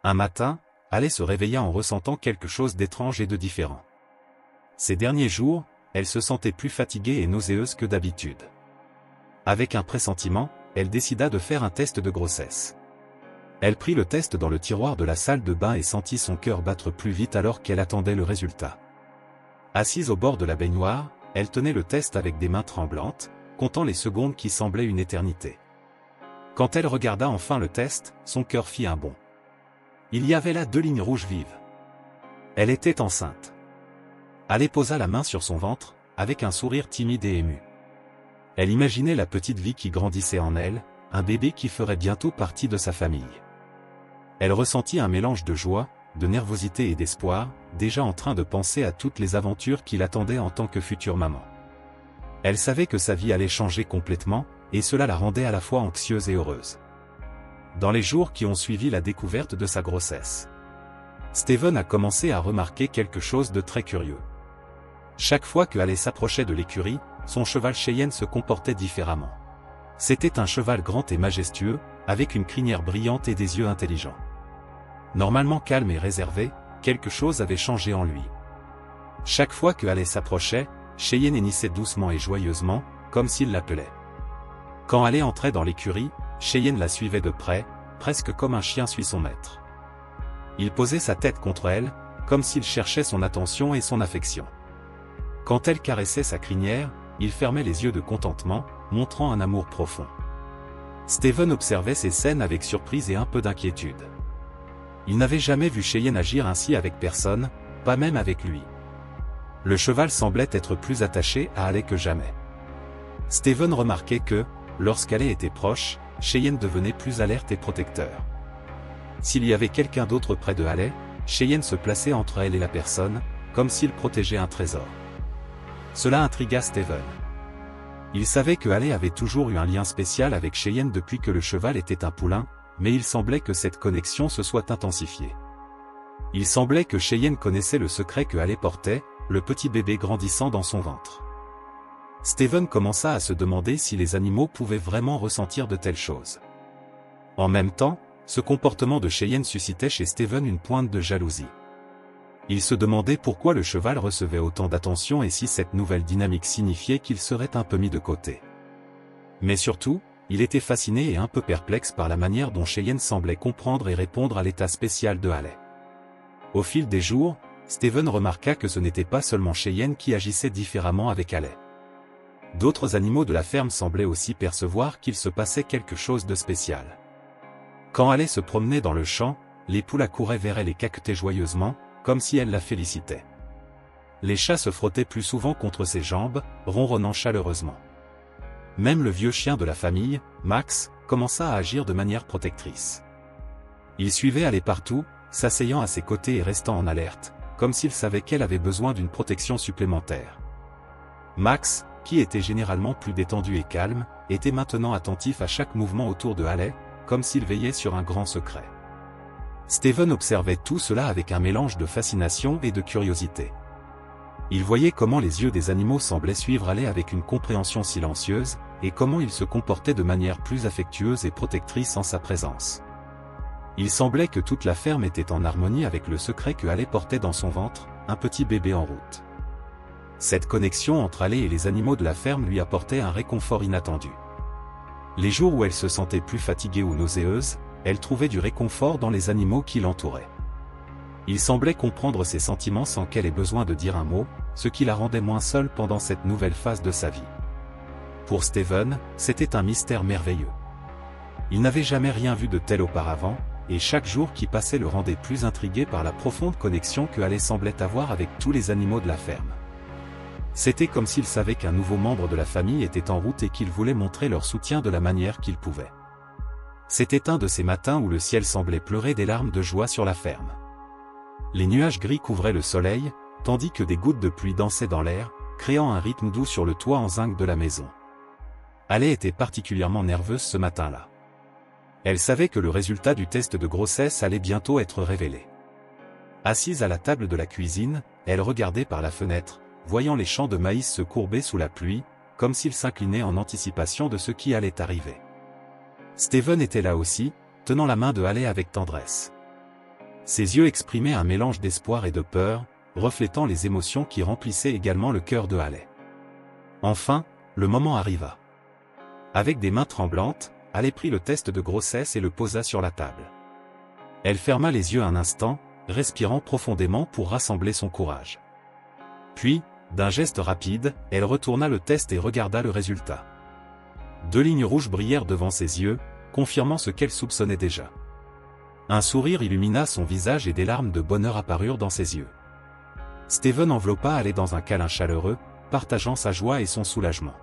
Un matin, Haley se réveilla en ressentant quelque chose d'étrange et de différent. Ces derniers jours, elle se sentait plus fatiguée et nauséeuse que d'habitude. Avec un pressentiment, elle décida de faire un test de grossesse. Elle prit le test dans le tiroir de la salle de bain et sentit son cœur battre plus vite alors qu'elle attendait le résultat. Assise au bord de la baignoire, elle tenait le test avec des mains tremblantes, comptant les secondes qui semblaient une éternité. Quand elle regarda enfin le test, son cœur fit un bond. Il y avait là 2 lignes rouges vives. Elle était enceinte. Haley posa la main sur son ventre, avec un sourire timide et ému. Elle imaginait la petite vie qui grandissait en elle, un bébé qui ferait bientôt partie de sa famille. Elle ressentit un mélange de joie, de nervosité et d'espoir, déjà en train de penser à toutes les aventures qui l'attendaient en tant que future maman. Elle savait que sa vie allait changer complètement, et cela la rendait à la fois anxieuse et heureuse. Dans les jours qui ont suivi la découverte de sa grossesse, Steven a commencé à remarquer quelque chose de très curieux. Chaque fois que Haley s'approchait de l'écurie, son cheval Cheyenne se comportait différemment. C'était un cheval grand et majestueux, avec une crinière brillante et des yeux intelligents. Normalement calme et réservé, quelque chose avait changé en lui. Chaque fois que Haley s'approchait, Cheyenne hennissait doucement et joyeusement, comme s'il l'appelait. Quand Haley entrait dans l'écurie, Cheyenne la suivait de près, presque comme un chien suit son maître. Il posait sa tête contre elle, comme s'il cherchait son attention et son affection. Quand elle caressait sa crinière, il fermait les yeux de contentement, montrant un amour profond. Steven observait ces scènes avec surprise et un peu d'inquiétude. Il n'avait jamais vu Cheyenne agir ainsi avec personne, pas même avec lui. Le cheval semblait être plus attaché à Haley que jamais. Steven remarquait que, lorsqu'Haley était proche, Cheyenne devenait plus alerte et protecteur. S'il y avait quelqu'un d'autre près de Haley, Cheyenne se plaçait entre elle et la personne, comme s'il protégeait un trésor. Cela intrigua Steven. Il savait que Haley avait toujours eu un lien spécial avec Cheyenne depuis que le cheval était un poulain, mais il semblait que cette connexion se soit intensifiée. Il semblait que Cheyenne connaissait le secret que Haley portait, le petit bébé grandissant dans son ventre. Steven commença à se demander si les animaux pouvaient vraiment ressentir de telles choses. En même temps, ce comportement de Cheyenne suscitait chez Steven une pointe de jalousie. Il se demandait pourquoi le cheval recevait autant d'attention et si cette nouvelle dynamique signifiait qu'il serait un peu mis de côté. Mais surtout, il était fasciné et un peu perplexe par la manière dont Cheyenne semblait comprendre et répondre à l'état spécial de Haley. Au fil des jours, Steven remarqua que ce n'était pas seulement Cheyenne qui agissait différemment avec Haley. D'autres animaux de la ferme semblaient aussi percevoir qu'il se passait quelque chose de spécial. Quand Haley se promenait dans le champ, les poules accouraient vers elle et caquetaient joyeusement, comme si elle la félicitait. Les chats se frottaient plus souvent contre ses jambes, ronronnant chaleureusement. Même le vieux chien de la famille, Max, commença à agir de manière protectrice. Il suivait Haley partout, s'asseyant à ses côtés et restant en alerte, comme s'il savait qu'elle avait besoin d'une protection supplémentaire. Max, qui était généralement plus détendu et calme, était maintenant attentif à chaque mouvement autour de Haley, comme s'il veillait sur un grand secret. Steven observait tout cela avec un mélange de fascination et de curiosité. Il voyait comment les yeux des animaux semblaient suivre Haley avec une compréhension silencieuse, et comment ils se comportaient de manière plus affectueuse et protectrice en sa présence. Il semblait que toute la ferme était en harmonie avec le secret que Haley portait dans son ventre, un petit bébé en route. Cette connexion entre Haley et les animaux de la ferme lui apportait un réconfort inattendu. Les jours où elle se sentait plus fatiguée ou nauséeuse, elle trouvait du réconfort dans les animaux qui l'entouraient. Il semblait comprendre ses sentiments sans qu'elle ait besoin de dire un mot, ce qui la rendait moins seule pendant cette nouvelle phase de sa vie. Pour Steven, c'était un mystère merveilleux. Il n'avait jamais rien vu de tel auparavant, et chaque jour qui passait le rendait plus intrigué par la profonde connexion que Haley semblait avoir avec tous les animaux de la ferme. C'était comme s'il savait qu'un nouveau membre de la famille était en route et qu'il voulait montrer leur soutien de la manière qu'il pouvait. C'était un de ces matins où le ciel semblait pleurer des larmes de joie sur la ferme. Les nuages gris couvraient le soleil, tandis que des gouttes de pluie dansaient dans l'air, créant un rythme doux sur le toit en zinc de la maison. Haley était particulièrement nerveuse ce matin-là. Elle savait que le résultat du test de grossesse allait bientôt être révélé. Assise à la table de la cuisine, elle regardait par la fenêtre, voyant les champs de maïs se courber sous la pluie, comme s'ils s'inclinaient en anticipation de ce qui allait arriver. Steven était là aussi, tenant la main de Haley avec tendresse. Ses yeux exprimaient un mélange d'espoir et de peur, reflétant les émotions qui remplissaient également le cœur de Haley. Enfin, le moment arriva. Avec des mains tremblantes, Haley prit le test de grossesse et le posa sur la table. Elle ferma les yeux un instant, respirant profondément pour rassembler son courage. Puis, d'un geste rapide, elle retourna le test et regarda le résultat. 2 lignes rouges brillèrent devant ses yeux, confirmant ce qu'elle soupçonnait déjà. Un sourire illumina son visage et des larmes de bonheur apparurent dans ses yeux. Steven enveloppa Haley dans un câlin chaleureux, partageant sa joie et son soulagement.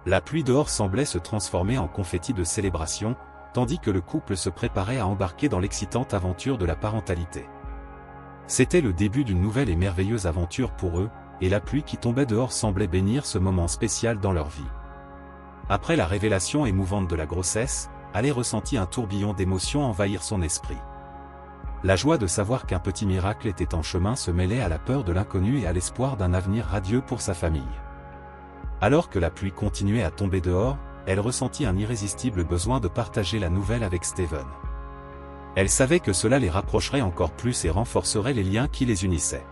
La pluie dehors semblait se transformer en confetti de célébration, tandis que le couple se préparait à embarquer dans l'excitante aventure de la parentalité. C'était le début d'une nouvelle et merveilleuse aventure pour eux, et la pluie qui tombait dehors semblait bénir ce moment spécial dans leur vie. Après la révélation émouvante de la grossesse, Haley ressentit un tourbillon d'émotions envahir son esprit. La joie de savoir qu'un petit miracle était en chemin se mêlait à la peur de l'inconnu et à l'espoir d'un avenir radieux pour sa famille. Alors que la pluie continuait à tomber dehors, elle ressentit un irrésistible besoin de partager la nouvelle avec Steven. Elle savait que cela les rapprocherait encore plus et renforcerait les liens qui les unissaient.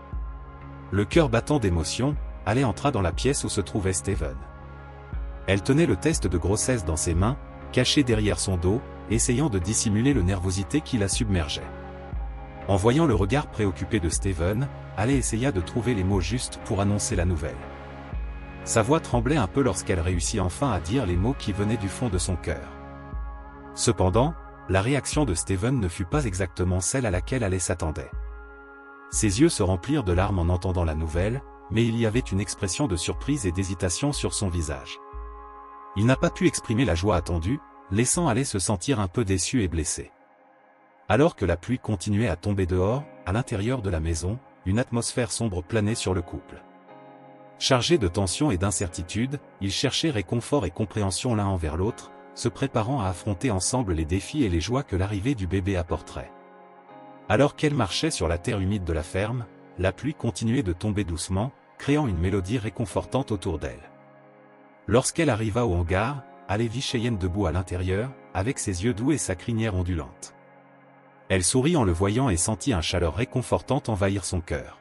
Le cœur battant d'émotion, Haley entra dans la pièce où se trouvait Steven. Elle tenait le test de grossesse dans ses mains, caché derrière son dos, essayant de dissimuler la nervosité qui la submergeait. En voyant le regard préoccupé de Steven, Haley essaya de trouver les mots justes pour annoncer la nouvelle. Sa voix tremblait un peu lorsqu'elle réussit enfin à dire les mots qui venaient du fond de son cœur. Cependant, la réaction de Steven ne fut pas exactement celle à laquelle Haley s'attendait. Ses yeux se remplirent de larmes en entendant la nouvelle, mais il y avait une expression de surprise et d'hésitation sur son visage. Il n'a pas pu exprimer la joie attendue, laissant Haley se sentir un peu déçue et blessée. Alors que la pluie continuait à tomber dehors, à l'intérieur de la maison, une atmosphère sombre planait sur le couple. Chargés de tension et d'incertitude, ils cherchaient réconfort et compréhension l'un envers l'autre, se préparant à affronter ensemble les défis et les joies que l'arrivée du bébé apporterait. Alors qu'elle marchait sur la terre humide de la ferme, la pluie continuait de tomber doucement, créant une mélodie réconfortante autour d'elle. Lorsqu'elle arriva au hangar, Haley vit Cheyenne debout à l'intérieur, avec ses yeux doux et sa crinière ondulante. Elle sourit en le voyant et sentit une chaleur réconfortante envahir son cœur.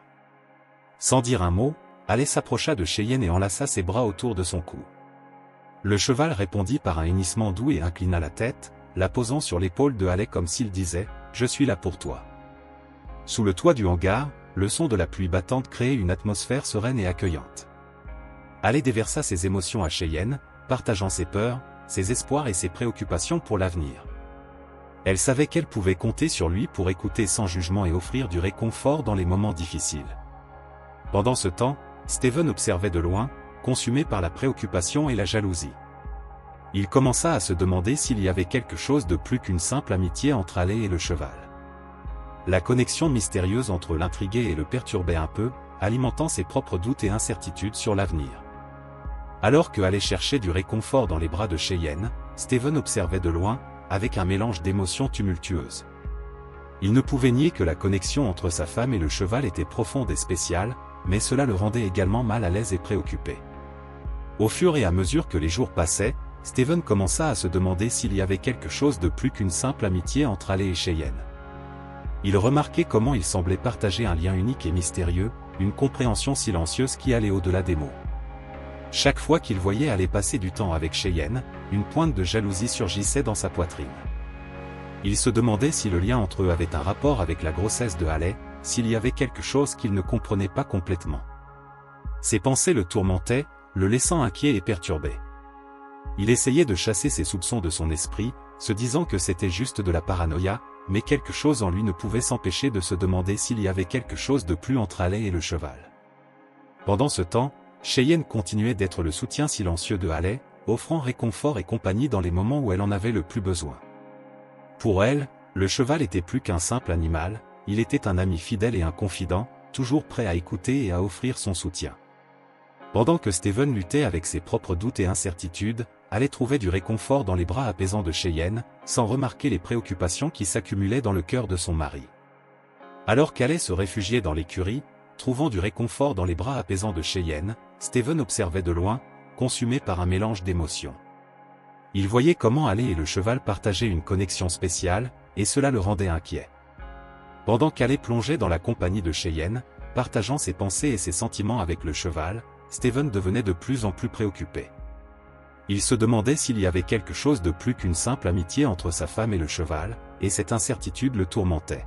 Sans dire un mot, Haley s'approcha de Cheyenne et enlaça ses bras autour de son cou. Le cheval répondit par un hennissement doux et inclina la tête, la posant sur l'épaule de Haley comme s'il disait « Je suis là pour toi ». Sous le toit du hangar, le son de la pluie battante créait une atmosphère sereine et accueillante. Haley déversa ses émotions à Cheyenne, partageant ses peurs, ses espoirs et ses préoccupations pour l'avenir. Elle savait qu'elle pouvait compter sur lui pour écouter sans jugement et offrir du réconfort dans les moments difficiles. Pendant ce temps, Steven observait de loin, consumé par la préoccupation et la jalousie. Il commença à se demander s'il y avait quelque chose de plus qu'une simple amitié entre Haley et le cheval. La connexion mystérieuse entre l'intrigué et le perturbait un peu, alimentant ses propres doutes et incertitudes sur l'avenir. Alors que Haley cherchait du réconfort dans les bras de Cheyenne, Steven observait de loin, avec un mélange d'émotions tumultueuses. Il ne pouvait nier que la connexion entre sa femme et le cheval était profonde et spéciale, mais cela le rendait également mal à l'aise et préoccupé. Au fur et à mesure que les jours passaient, Steven commença à se demander s'il y avait quelque chose de plus qu'une simple amitié entre Haley et Cheyenne. Il remarquait comment ils semblaient partager un lien unique et mystérieux, une compréhension silencieuse qui allait au-delà des mots. Chaque fois qu'il voyait Haley passer du temps avec Cheyenne, une pointe de jalousie surgissait dans sa poitrine. Il se demandait si le lien entre eux avait un rapport avec la grossesse de Haley, s'il y avait quelque chose qu'il ne comprenait pas complètement. Ses pensées le tourmentaient, le laissant inquiet et perturbé. Il essayait de chasser ses soupçons de son esprit, se disant que c'était juste de la paranoïa, mais quelque chose en lui ne pouvait s'empêcher de se demander s'il y avait quelque chose de plus entre Haley et le cheval. Pendant ce temps, Cheyenne continuait d'être le soutien silencieux de Haley, offrant réconfort et compagnie dans les moments où elle en avait le plus besoin. Pour elle, le cheval était plus qu'un simple animal, il était un ami fidèle et un confident, toujours prêt à écouter et à offrir son soutien. Pendant que Steven luttait avec ses propres doutes et incertitudes, Haley trouvait du réconfort dans les bras apaisants de Cheyenne, sans remarquer les préoccupations qui s'accumulaient dans le cœur de son mari. Alors qu'Haley se réfugiait dans l'écurie, trouvant du réconfort dans les bras apaisants de Cheyenne, Steven observait de loin, consumé par un mélange d'émotions. Il voyait comment Haley et le cheval partageaient une connexion spéciale, et cela le rendait inquiet. Pendant qu'Alé plongeait dans la compagnie de Cheyenne, partageant ses pensées et ses sentiments avec le cheval, Steven devenait de plus en plus préoccupé. Il se demandait s'il y avait quelque chose de plus qu'une simple amitié entre sa femme et le cheval, et cette incertitude le tourmentait.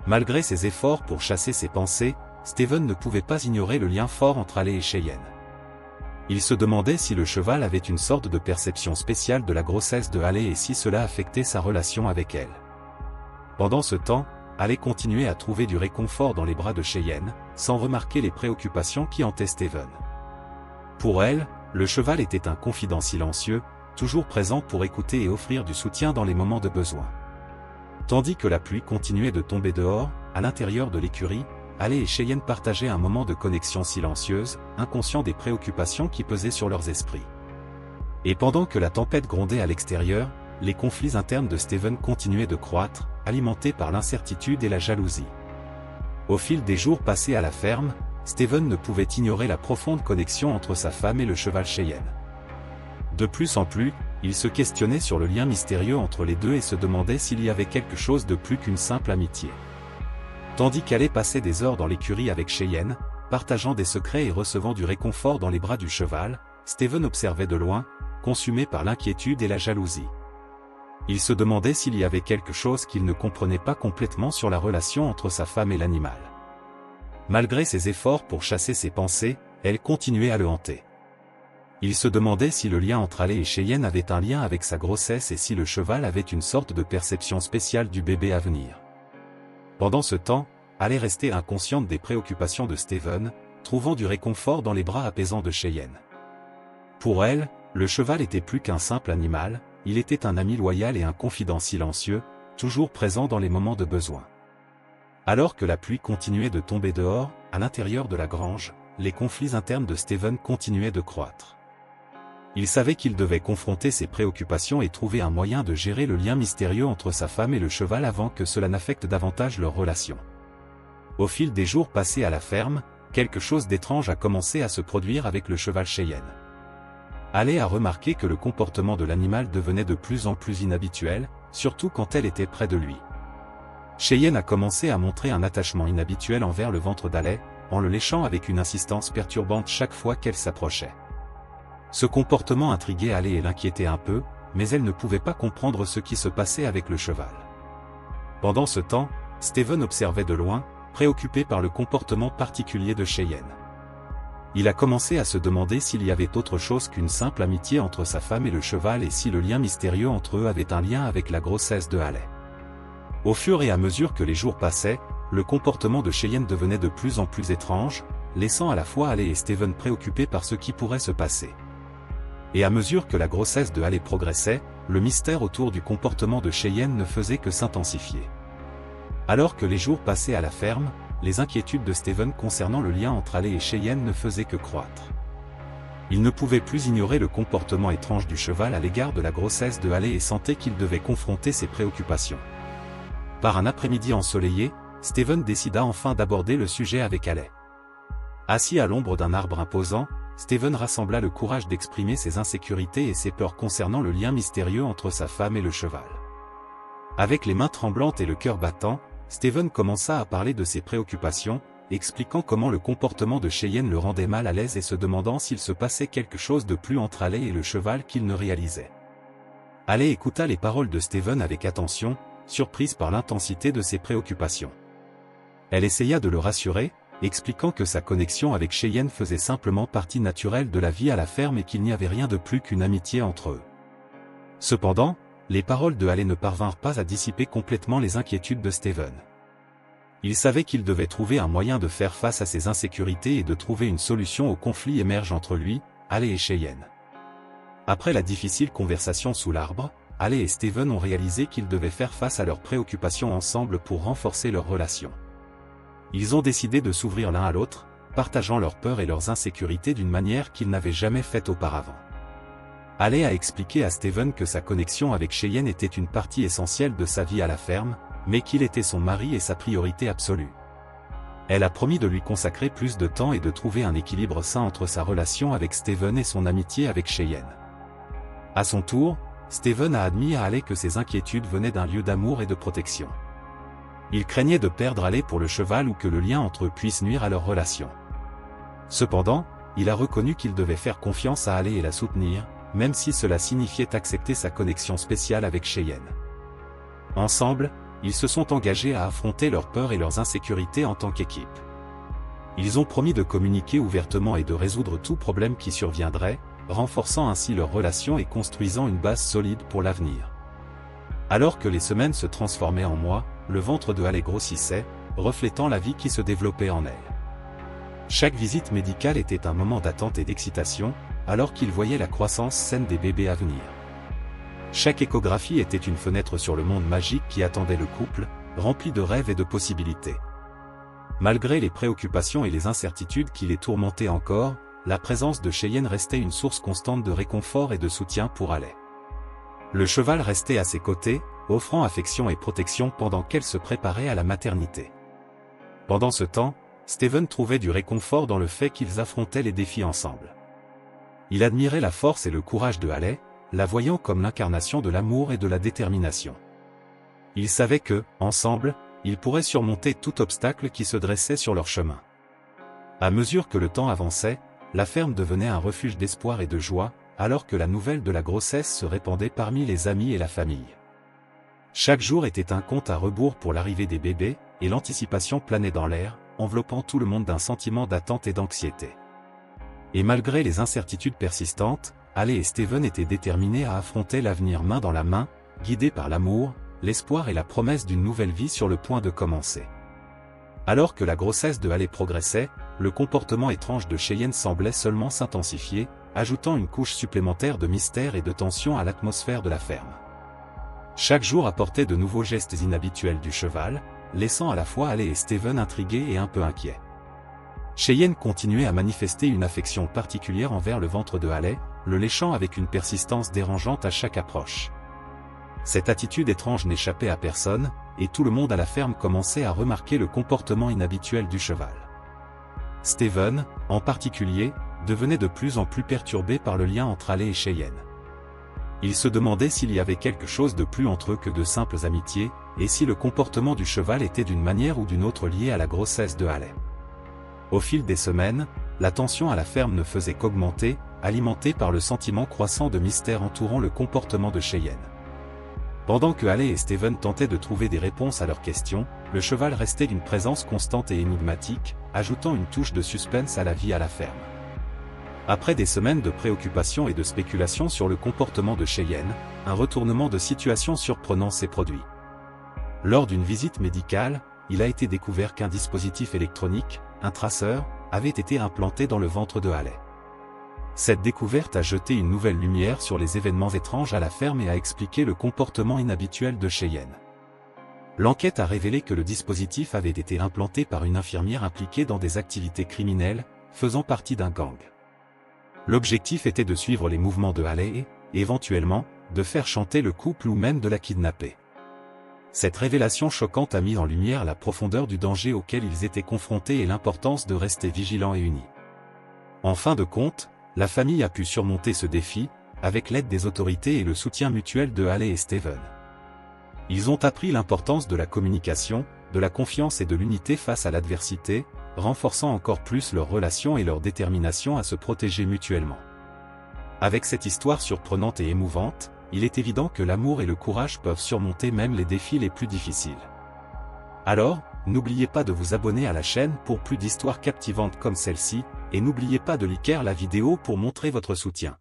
Malgré ses efforts pour chasser ses pensées, Steven ne pouvait pas ignorer le lien fort entre Alé et Cheyenne. Il se demandait si le cheval avait une sorte de perception spéciale de la grossesse de Alé et si cela affectait sa relation avec elle. Pendant ce temps, Alé continuait à trouver du réconfort dans les bras de Cheyenne, sans remarquer les préoccupations qui hantaient Steven. Pour elle, le cheval était un confident silencieux, toujours présent pour écouter et offrir du soutien dans les moments de besoin. Tandis que la pluie continuait de tomber dehors, à l'intérieur de l'écurie, Alé et Cheyenne partageaient un moment de connexion silencieuse, inconscients des préoccupations qui pesaient sur leurs esprits. Et pendant que la tempête grondait à l'extérieur, les conflits internes de Steven continuaient de croître, alimentés par l'incertitude et la jalousie. Au fil des jours passés à la ferme, Steven ne pouvait ignorer la profonde connexion entre sa femme et le cheval Cheyenne. De plus en plus, il se questionnait sur le lien mystérieux entre les deux et se demandait s'il y avait quelque chose de plus qu'une simple amitié. Tandis qu'Alé passait des heures dans l'écurie avec Cheyenne, partageant des secrets et recevant du réconfort dans les bras du cheval, Steven observait de loin, consumé par l'inquiétude et la jalousie. Il se demandait s'il y avait quelque chose qu'il ne comprenait pas complètement sur la relation entre sa femme et l'animal. Malgré ses efforts pour chasser ses pensées, elle continuait à le hanter. Il se demandait si le lien entre Alé et Cheyenne avait un lien avec sa grossesse et si le cheval avait une sorte de perception spéciale du bébé à venir. Pendant ce temps, Alé restait inconsciente des préoccupations de Steven, trouvant du réconfort dans les bras apaisants de Cheyenne. Pour elle, le cheval était plus qu'un simple animal, il était un ami loyal et un confident silencieux, toujours présent dans les moments de besoin. Alors que la pluie continuait de tomber dehors, à l'intérieur de la grange, les conflits internes de Steven continuaient de croître. Il savait qu'il devait confronter ses préoccupations et trouver un moyen de gérer le lien mystérieux entre sa femme et le cheval avant que cela n'affecte davantage leur relation. Au fil des jours passés à la ferme, quelque chose d'étrange a commencé à se produire avec le cheval Cheyenne. Alé a remarqué que le comportement de l'animal devenait de plus en plus inhabituel, surtout quand elle était près de lui. Cheyenne a commencé à montrer un attachement inhabituel envers le ventre d'Alé, en le léchant avec une insistance perturbante chaque fois qu'elle s'approchait. Ce comportement intriguait Alé et l'inquiétait un peu, mais elle ne pouvait pas comprendre ce qui se passait avec le cheval. Pendant ce temps, Steven observait de loin, préoccupé par le comportement particulier de Cheyenne. Il a commencé à se demander s'il y avait autre chose qu'une simple amitié entre sa femme et le cheval et si le lien mystérieux entre eux avait un lien avec la grossesse de Alé. Au fur et à mesure que les jours passaient, le comportement de Cheyenne devenait de plus en plus étrange, laissant à la fois Alé et Steven préoccupés par ce qui pourrait se passer. Et à mesure que la grossesse de Alé progressait, le mystère autour du comportement de Cheyenne ne faisait que s'intensifier. Alors que les jours passaient à la ferme, les inquiétudes de Steven concernant le lien entre Alé et Cheyenne ne faisaient que croître. Il ne pouvait plus ignorer le comportement étrange du cheval à l'égard de la grossesse de Alé et sentait qu'il devait confronter ses préoccupations. Par un après-midi ensoleillé, Steven décida enfin d'aborder le sujet avec Alé. Assis à l'ombre d'un arbre imposant, Steven rassembla le courage d'exprimer ses insécurités et ses peurs concernant le lien mystérieux entre sa femme et le cheval. Avec les mains tremblantes et le cœur battant, Steven commença à parler de ses préoccupations, expliquant comment le comportement de Cheyenne le rendait mal à l'aise et se demandant s'il se passait quelque chose de plus entre Alé et le cheval qu'il ne réalisait. Alé écouta les paroles de Steven avec attention, surprise par l'intensité de ses préoccupations. Elle essaya de le rassurer, expliquant que sa connexion avec Cheyenne faisait simplement partie naturelle de la vie à la ferme et qu'il n'y avait rien de plus qu'une amitié entre eux. Cependant, les paroles de Alé ne parvinrent pas à dissiper complètement les inquiétudes de Steven. Il savait qu'il devait trouver un moyen de faire face à ses insécurités et de trouver une solution au conflit émerge entre lui, Alé et Cheyenne. Après la difficile conversation sous l'arbre, Alé et Steven ont réalisé qu'ils devaient faire face à leurs préoccupations ensemble pour renforcer leur relation. Ils ont décidé de s'ouvrir l'un à l'autre, partageant leurs peurs et leurs insécurités d'une manière qu'ils n'avaient jamais faite auparavant. Alé a expliqué à Steven que sa connexion avec Cheyenne était une partie essentielle de sa vie à la ferme, mais qu'il était son mari et sa priorité absolue. Elle a promis de lui consacrer plus de temps et de trouver un équilibre sain entre sa relation avec Steven et son amitié avec Cheyenne. À son tour, Steven a admis à Alé que ses inquiétudes venaient d'un lieu d'amour et de protection. Il craignait de perdre Haley pour le cheval ou que le lien entre eux puisse nuire à leur relation. Cependant, il a reconnu qu'il devait faire confiance à Haley et la soutenir, même si cela signifiait accepter sa connexion spéciale avec Cheyenne. Ensemble, ils se sont engagés à affronter leurs peurs et leurs insécurités en tant qu'équipe. Ils ont promis de communiquer ouvertement et de résoudre tout problème qui surviendrait, renforçant ainsi leur relation et construisant une base solide pour l'avenir. Alors que les semaines se transformaient en mois, le ventre de Haley grossissait, reflétant la vie qui se développait en elle. Chaque visite médicale était un moment d'attente et d'excitation, alors qu'il voyait la croissance saine des bébés à venir. Chaque échographie était une fenêtre sur le monde magique qui attendait le couple, rempli de rêves et de possibilités. Malgré les préoccupations et les incertitudes qui les tourmentaient encore, la présence de Cheyenne restait une source constante de réconfort et de soutien pour Haley. Le cheval restait à ses côtés, offrant affection et protection pendant qu'elle se préparait à la maternité. Pendant ce temps, Steven trouvait du réconfort dans le fait qu'ils affrontaient les défis ensemble. Il admirait la force et le courage de Haley, la voyant comme l'incarnation de l'amour et de la détermination. Il savait que, ensemble, ils pourraient surmonter tout obstacle qui se dressait sur leur chemin. À mesure que le temps avançait, la ferme devenait un refuge d'espoir et de joie, alors que la nouvelle de la grossesse se répandait parmi les amis et la famille. Chaque jour était un compte à rebours pour l'arrivée des bébés, et l'anticipation planait dans l'air, enveloppant tout le monde d'un sentiment d'attente et d'anxiété. Et malgré les incertitudes persistantes, Haley et Steven étaient déterminés à affronter l'avenir main dans la main, guidés par l'amour, l'espoir et la promesse d'une nouvelle vie sur le point de commencer. Alors que la grossesse de Haley progressait, le comportement étrange de Cheyenne semblait seulement s'intensifier, ajoutant une couche supplémentaire de mystère et de tension à l'atmosphère de la ferme. Chaque jour apportait de nouveaux gestes inhabituels du cheval, laissant à la fois Haley et Steven intrigués et un peu inquiets. Cheyenne continuait à manifester une affection particulière envers le ventre de Haley, le léchant avec une persistance dérangeante à chaque approche. Cette attitude étrange n'échappait à personne, et tout le monde à la ferme commençait à remarquer le comportement inhabituel du cheval. Steven, en particulier, devenait de plus en plus perturbé par le lien entre Haley et Cheyenne. Il se demandait s'il y avait quelque chose de plus entre eux que de simples amitiés, et si le comportement du cheval était d'une manière ou d'une autre lié à la grossesse de Haley. Au fil des semaines, la tension à la ferme ne faisait qu'augmenter, alimentée par le sentiment croissant de mystère entourant le comportement de Cheyenne. Pendant que Haley et Steven tentaient de trouver des réponses à leurs questions, le cheval restait d'une présence constante et énigmatique, ajoutant une touche de suspense à la vie à la ferme. Après des semaines de préoccupations et de spéculations sur le comportement de Cheyenne, un retournement de situation surprenant s'est produit. Lors d'une visite médicale, il a été découvert qu'un dispositif électronique, un traceur, avait été implanté dans le ventre de Haley. Cette découverte a jeté une nouvelle lumière sur les événements étranges à la ferme et a expliqué le comportement inhabituel de Cheyenne. L'enquête a révélé que le dispositif avait été implanté par une infirmière impliquée dans des activités criminelles, faisant partie d'un gang. L'objectif était de suivre les mouvements de Haley et, éventuellement, de faire chanter le couple ou même de la kidnapper. Cette révélation choquante a mis en lumière la profondeur du danger auquel ils étaient confrontés et l'importance de rester vigilants et unis. En fin de compte, la famille a pu surmonter ce défi, avec l'aide des autorités et le soutien mutuel de Haley et Steven. Ils ont appris l'importance de la communication, de la confiance et de l'unité face à l'adversité, renforçant encore plus leur relation et leur détermination à se protéger mutuellement. Avec cette histoire surprenante et émouvante, il est évident que l'amour et le courage peuvent surmonter même les défis les plus difficiles. Alors, n'oubliez pas de vous abonner à la chaîne pour plus d'histoires captivantes comme celle-ci, et n'oubliez pas de liker la vidéo pour montrer votre soutien.